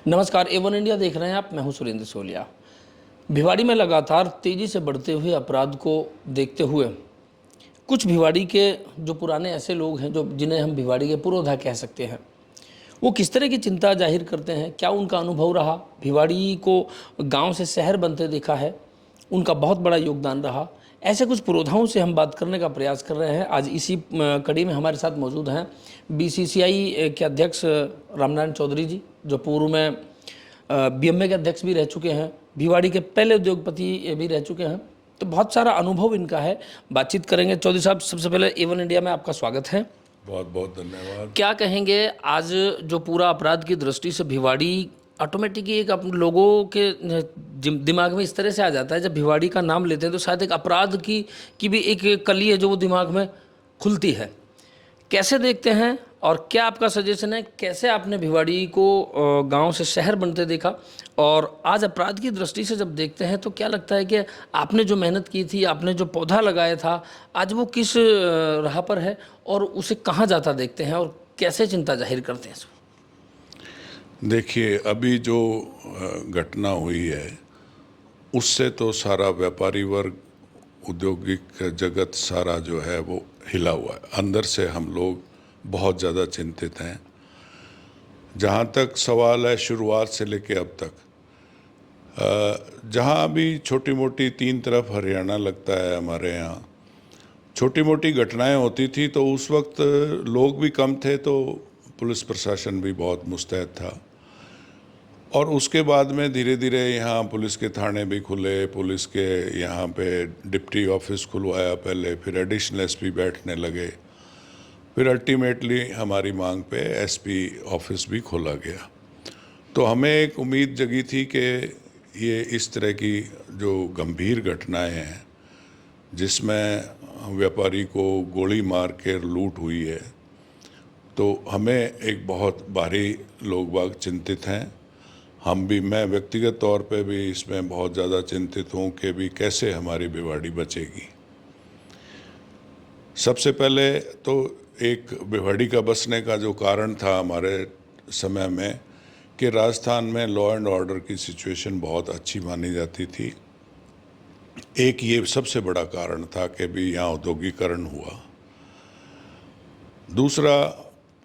नमस्कार, A1 India देख रहे हैं आप। मैं हूं सुरेंद्र सोलिया। भिवाड़ी में लगातार तेजी से बढ़ते हुए अपराध को देखते हुए कुछ भिवाड़ी के जो पुराने ऐसे लोग हैं जो जिन्हें हम भिवाड़ी के पुरोधा कह सकते हैं, वो किस तरह की चिंता जाहिर करते हैं, क्या उनका अनुभव रहा, भिवाड़ी को गांव से शहर बनते देखा है, उनका बहुत बड़ा योगदान रहा। ऐसे कुछ पुरोधाओं से हम बात करने का प्रयास कर रहे हैं। आज इसी कड़ी में हमारे साथ मौजूद हैं BCCI के अध्यक्ष रामनारायण चौधरी जी, जो पूर्व में BMA के अध्यक्ष भी रह चुके हैं, भिवाड़ी के पहले उद्योगपति भी रह चुके हैं, तो बहुत सारा अनुभव इनका है। बातचीत करेंगे। चौधरी साहब, सबसे पहले A1 इंडिया में आपका स्वागत है। बहुत बहुत धन्यवाद। क्या कहेंगे, आज जो पूरा अपराध की दृष्टि से भिवाड़ी ऑटोमेटिकली एक लोगों के दिमाग में इस तरह से आ जाता है, जब भिवाड़ी का नाम लेते हैं तो शायद एक अपराध की भी एक कली है जो वो दिमाग में खुलती है। कैसे देखते हैं और क्या आपका सजेशन है, कैसे आपने भिवाड़ी को गांव से शहर बनते देखा, और आज अपराध की दृष्टि से जब देखते हैं तो क्या लगता है कि आपने जो मेहनत की थी, आपने जो पौधा लगाया था, आज वो किस राह पर है और उसे कहाँ जाता देखते हैं और कैसे चिंता जाहिर करते हैं? देखिए, अभी जो घटना हुई है उससे तो सारा व्यापारी वर्ग, औद्योगिक जगत सारा जो है वो हिला हुआ है। अंदर से हम लोग बहुत ज़्यादा चिंतित हैं। जहाँ तक सवाल है शुरुआत से लेके अब तक, जहाँ भी छोटी मोटी तीन तरफ हरियाणा लगता है, हमारे यहाँ छोटी मोटी घटनाएं होती थी तो उस वक्त लोग भी कम थे तो पुलिस प्रशासन भी बहुत मुस्तैद था। और उसके बाद में धीरे धीरे यहाँ पुलिस के थाने भी खुले, पुलिस के यहाँ पे डिप्टी ऑफिस खुलवाया पहले, फिर एडिशनल एसपी बैठने लगे, फिर अल्टीमेटली हमारी मांग पे एसपी ऑफिस भी खोला गया। तो हमें एक उम्मीद जगी थी कि ये इस तरह की जो गंभीर घटनाएं हैं जिसमें व्यापारी को गोली मार के लूट हुई है, तो हमें एक बहुत भारी लोग बाग चिंतित हैं। हम भी, मैं व्यक्तिगत तौर पे भी इसमें बहुत ज़्यादा चिंतित हूँ कि भी कैसे हमारी भिवाड़ी बचेगी। सबसे पहले तो एक भिवाड़ी का बसने का जो कारण था हमारे समय में कि राजस्थान में लॉ एंड ऑर्डर की सिचुएशन बहुत अच्छी मानी जाती थी। एक ये सबसे बड़ा कारण था कि भी यहाँ औद्योगिकरण हुआ। दूसरा,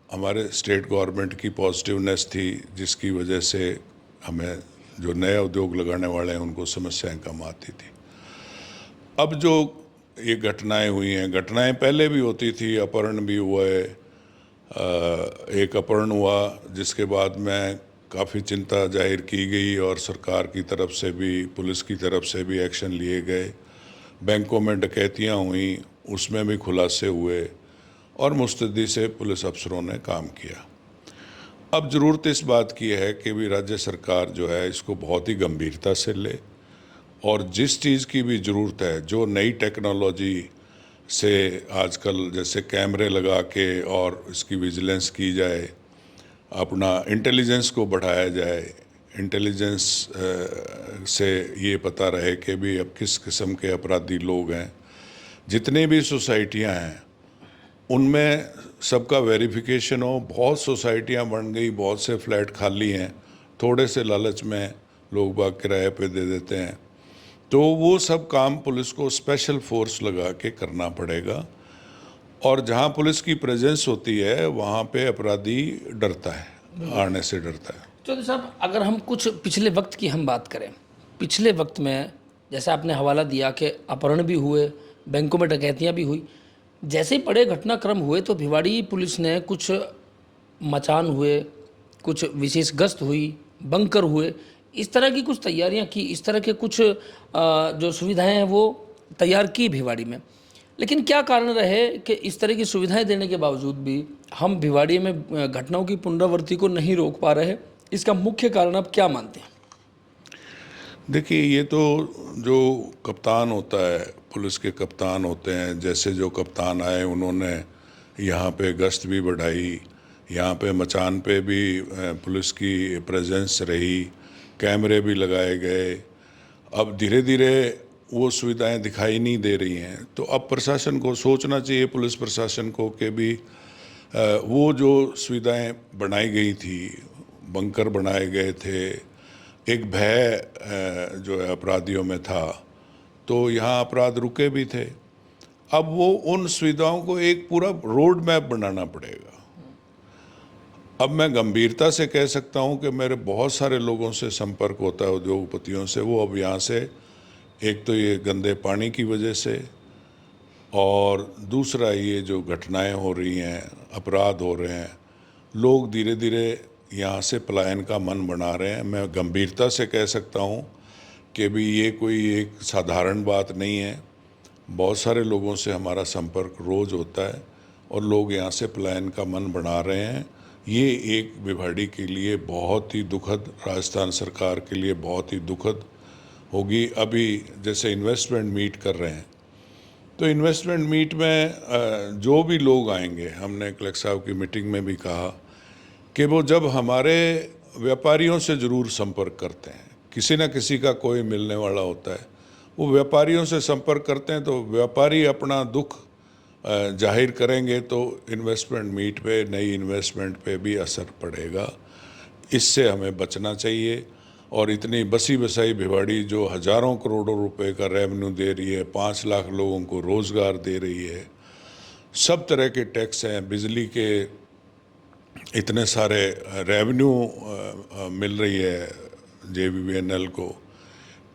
हमारे स्टेट गवर्नमेंट की पॉजिटिवनेस थी जिसकी वजह से हमें जो नए उद्योग लगाने वाले हैं उनको समस्याएं कम आती थी। अब जो ये घटनाएं हुई हैं, घटनाएं पहले भी होती थी, अपहरण भी हुआ है। एक अपहरण हुआ जिसके बाद में काफ़ी चिंता जाहिर की गई और सरकार की तरफ से भी, पुलिस की तरफ से भी एक्शन लिए गए। बैंकों में डकैतियां हुई, उसमें भी खुलासे हुए और मुस्तैदी से पुलिस अफसरों ने काम किया। अब ज़रूरत इस बात की है कि भी राज्य सरकार जो है इसको बहुत ही गंभीरता से ले और जिस चीज़ की भी ज़रूरत है, जो नई टेक्नोलॉजी से आजकल जैसे कैमरे लगा के और इसकी विजिलेंस की जाए, अपना इंटेलिजेंस को बढ़ाया जाए, इंटेलिजेंस से ये पता रहे कि भी अब किस किस्म के अपराधी लोग हैं। जितनी भी सोसाइटियां हैं उनमें सबका वेरिफिकेशन हो। बहुत सोसाइटियां बन गई, बहुत से फ्लैट खाली हैं, थोड़े से लालच में लोग बाग किराए पे दे देते हैं, तो वो सब काम पुलिस को स्पेशल फोर्स लगा के करना पड़ेगा। और जहाँ पुलिस की प्रेजेंस होती है वहाँ पे अपराधी डरता है, आने से डरता है। चौधरी साहब, अगर हम कुछ पिछले वक्त की हम बात करें, पिछले वक्त में जैसे आपने हवाला दिया कि अपहरण भी हुए, बैंकों में डकैतियाँ भी हुई, जैसे ही बड़े घटनाक्रम हुए तो भिवाड़ी पुलिस ने कुछ मचान हुए, कुछ विशेष गश्त हुई, बंकर हुए, इस तरह की कुछ तैयारियां की, इस तरह के कुछ जो सुविधाएं हैं वो तैयार की भिवाड़ी में। लेकिन क्या कारण रहे कि इस तरह की सुविधाएं देने के बावजूद भी हम भिवाड़ी में घटनाओं की पुनरावृत्ति को नहीं रोक पा रहे? इसका मुख्य कारण आप क्या मानते हैं? देखिए, ये तो जो कप्तान होता है, पुलिस के कप्तान होते हैं, जैसे जो कप्तान आए उन्होंने यहाँ पे गश्त भी बढ़ाई, यहाँ पे मचान पे भी पुलिस की प्रेजेंस रही, कैमरे भी लगाए गए। अब धीरे धीरे वो सुविधाएं दिखाई नहीं दे रही हैं, तो अब प्रशासन को सोचना चाहिए, पुलिस प्रशासन को, कि भी वो जो सुविधाएं बनाई गई थी बंकर बनाए गए थे, एक भय जो है अपराधियों में था, तो यहाँ अपराध रुके भी थे। अब वो उन सुविधाओं को एक पूरा रोड मैप बनाना पड़ेगा। अब मैं गंभीरता से कह सकता हूँ कि मेरे बहुत सारे लोगों से संपर्क होता है, उद्योगपतियों से। वो अब यहाँ से, एक तो ये गंदे पानी की वजह से, और दूसरा ये जो घटनाएं हो रही हैं, अपराध हो रहे हैं, लोग धीरे धीरे यहाँ से पलायन का मन बना रहे हैं। मैं गंभीरता से कह सकता हूँ कि भी ये कोई एक साधारण बात नहीं है। बहुत सारे लोगों से हमारा संपर्क रोज़ होता है और लोग यहाँ से पलायन का मन बना रहे हैं। ये एक भिवाड़ी के लिए बहुत ही दुखद, राजस्थान सरकार के लिए बहुत ही दुखद होगी। अभी जैसे इन्वेस्टमेंट मीट कर रहे हैं, तो इन्वेस्टमेंट मीट में जो भी लोग आएंगे, हमने कलेक्टर साहब की मीटिंग में भी कहा कि वो जब हमारे व्यापारियों से ज़रूर संपर्क करते हैं, किसी न किसी का कोई मिलने वाला होता है, वो व्यापारियों से संपर्क करते हैं, तो व्यापारी अपना दुख जाहिर करेंगे तो इन्वेस्टमेंट मीट पे, नई इन्वेस्टमेंट पे भी असर पड़ेगा। इससे हमें बचना चाहिए। और इतनी बसी बसाई भिवाड़ी जो हज़ारों करोड़ों रुपए का रेवेन्यू दे रही है, 5 लाख लोगों को रोज़गार दे रही है, सब तरह के टैक्स हैं, बिजली के इतने सारे रेवेन्यू मिल रही है JVBNL को,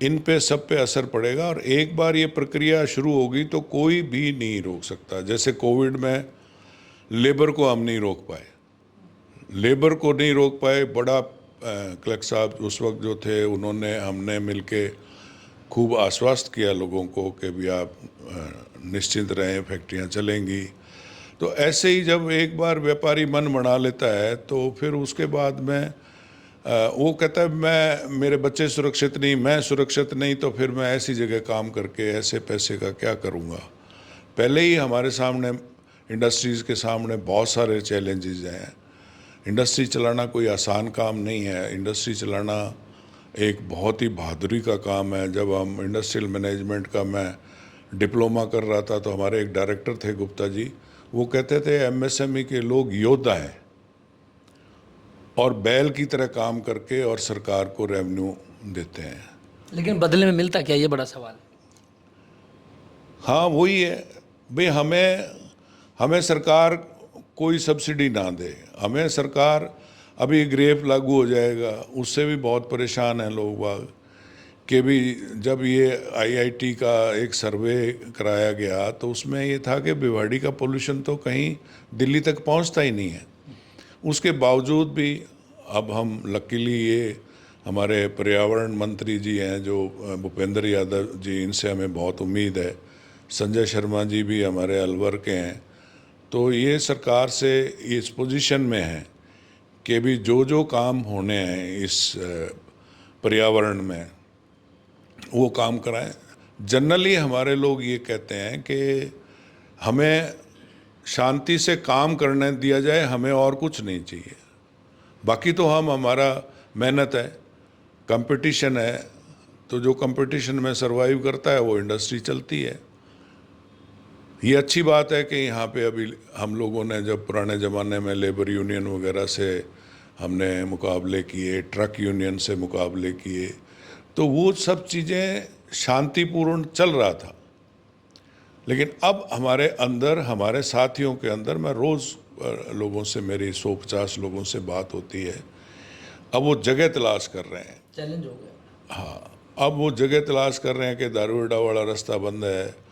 इन पे सब पे असर पड़ेगा। और एक बार ये प्रक्रिया शुरू होगी तो कोई भी नहीं रोक सकता। जैसे कोविड में लेबर को हम नहीं रोक पाए, लेबर को नहीं रोक पाए। बड़ा कलेक्टर साहब उस वक्त जो थे, उन्होंने, हमने मिलके खूब आश्वस्त किया लोगों को कि भी आप निश्चिंत रहें, फैक्ट्रियां चलेंगी। तो ऐसे ही जब एक बार व्यापारी मन बना लेता है तो फिर उसके बाद में वो कहता है मैं, मेरे बच्चे सुरक्षित नहीं, मैं सुरक्षित नहीं, तो फिर मैं ऐसी जगह काम करके ऐसे पैसे का क्या करूँगा। पहले ही हमारे सामने, इंडस्ट्रीज़ के सामने बहुत सारे चैलेंजेस हैं। इंडस्ट्री चलाना कोई आसान काम नहीं है। इंडस्ट्री चलाना एक बहुत ही बहादुरी का काम है। जब हम इंडस्ट्रियल मैनेजमेंट का मैं डिप्लोमा कर रहा था तो हमारे एक डायरेक्टर थे गुप्ता जी, वो कहते थे MSME के लोग योद्धा हैं और बैल की तरह काम करके और सरकार को रेवेन्यू देते हैं। लेकिन बदले में मिलता क्या, ये बड़ा सवाल है। हाँ वही है भाई, हमें सरकार कोई सब्सिडी ना दे। हमें सरकार, अभी ग्रेप लागू हो जाएगा, उससे भी बहुत परेशान हैं लोग बाग कि भी जब ये IIT का एक सर्वे कराया गया तो उसमें ये था कि भिवाड़ी का पोल्यूशन तो कहीं दिल्ली तक पहुंचता ही नहीं है। उसके बावजूद भी अब हम लकीली, ये हमारे पर्यावरण मंत्री जी हैं जो भूपेंद्र यादव जी, इनसे हमें बहुत उम्मीद है। संजय शर्मा जी भी हमारे अलवर के हैं। तो ये सरकार से इस पोजीशन में है कि भी जो जो काम होने हैं इस पर्यावरण में, वो काम कराएं। जनरली हमारे लोग ये कहते हैं कि हमें शांति से काम करने दिया जाए, हमें और कुछ नहीं चाहिए। बाकी तो हमारा मेहनत है, कंपटीशन है, तो जो कंपटीशन में सरवाइव करता है वो इंडस्ट्री चलती है। ये अच्छी बात है कि यहाँ पे अभी हम लोगों ने, जब पुराने ज़माने में लेबर यूनियन वगैरह से हमने मुकाबले किए, ट्रक यूनियन से मुकाबले किए, तो वो सब चीज़ें शांतिपूर्ण चल रहा था। लेकिन अब हमारे अंदर, हमारे साथियों के अंदर, मैं रोज़ लोगों से, मेरी 150 लोगों से बात होती है, अब वो जगह तलाश कर रहे हैं। चैलेंज हो गया। हाँ, अब वो जगह तलाश कर रहे हैं कि दारूहट्टा वाला रास्ता बंद है,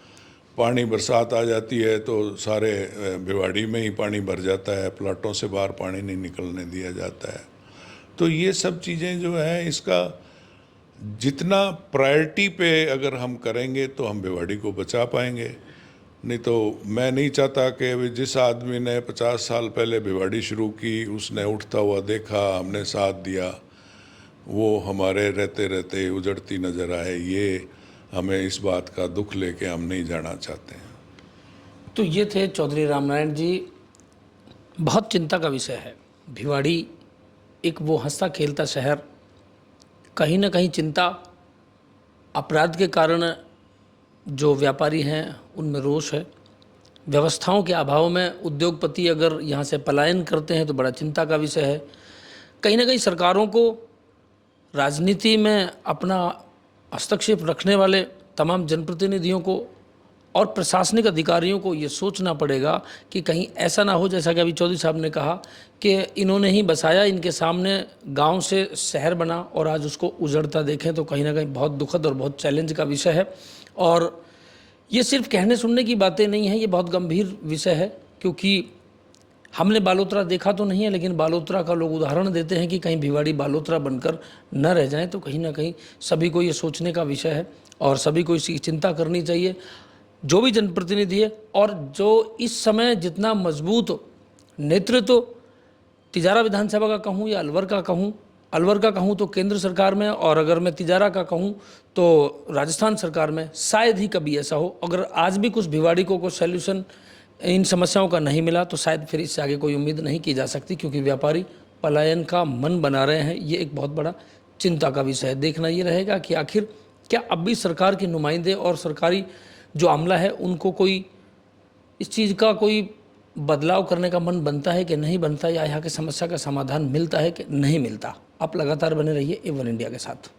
पानी, बरसात आ जाती है तो सारे भिवाड़ी में ही पानी भर जाता है, प्लाटों से बाहर पानी नहीं निकलने दिया जाता है। तो ये सब चीज़ें जो है, इसका जितना प्रायोरिटी पे अगर हम करेंगे तो हम भिवाड़ी को बचा पाएंगे। नहीं तो मैं नहीं चाहता कि जिस आदमी ने 50 साल पहले भिवाड़ी शुरू की, उसने उठता हुआ देखा, हमने साथ दिया, वो हमारे रहते रहते उजड़ती नज़र आए। ये हमें इस बात का दुख लेके हम नहीं जाना चाहते हैं। तो ये थे चौधरी रामनारायण जी। बहुत चिंता का विषय है। भिवाड़ी एक वो हंसता खेलता शहर, कहीं ना कहीं चिंता, अपराध के कारण जो व्यापारी हैं उनमें रोष है। व्यवस्थाओं के अभाव में उद्योगपति अगर यहाँ से पलायन करते हैं तो बड़ा चिंता का विषय है। कहीं ना कहीं सरकारों को राजनीति में अपना हस्तक्षेप रखने वाले तमाम जनप्रतिनिधियों को और प्रशासनिक अधिकारियों को ये सोचना पड़ेगा कि कहीं ऐसा ना हो, जैसा कि अभी चौधरी साहब ने कहा कि इन्होंने ही बसाया, इनके सामने गांव से शहर बना और आज उसको उजड़ता देखें तो कहीं ना कहीं बहुत दुखद और बहुत चैलेंज का विषय है। और ये सिर्फ कहने सुनने की बातें नहीं हैं, ये बहुत गंभीर विषय है, क्योंकि हमने बालोतरा देखा तो नहीं है, लेकिन बालोतरा का लोग उदाहरण देते हैं कि कहीं भिवाड़ी बालोतरा बनकर न रह जाएं। तो कहीं ना कहीं सभी को ये सोचने का विषय है और सभी को इसकी चिंता करनी चाहिए, जो भी जनप्रतिनिधि है। और जो इस समय जितना मजबूत नेतृत्व तिजारा विधानसभा का कहूँ या अलवर का कहूँ तो केंद्र सरकार में, और अगर मैं तिजारा का कहूँ तो राजस्थान सरकार में शायद ही कभी ऐसा हो। अगर आज भी कुछ भिवाड़ी को सोल्यूशन इन समस्याओं का नहीं मिला तो शायद फिर इससे आगे कोई उम्मीद नहीं की जा सकती, क्योंकि व्यापारी पलायन का मन बना रहे हैं। ये एक बहुत बड़ा चिंता का विषय है। देखना ये रहेगा कि आखिर क्या अब भी सरकार के नुमाइंदे और सरकारी जो अमला है उनको कोई इस चीज़ का कोई बदलाव करने का मन बनता है कि नहीं बनता, या यहाँ की समस्या का समाधान मिलता है कि नहीं मिलता। आप लगातार बने रहिए A1 इंडिया के साथ।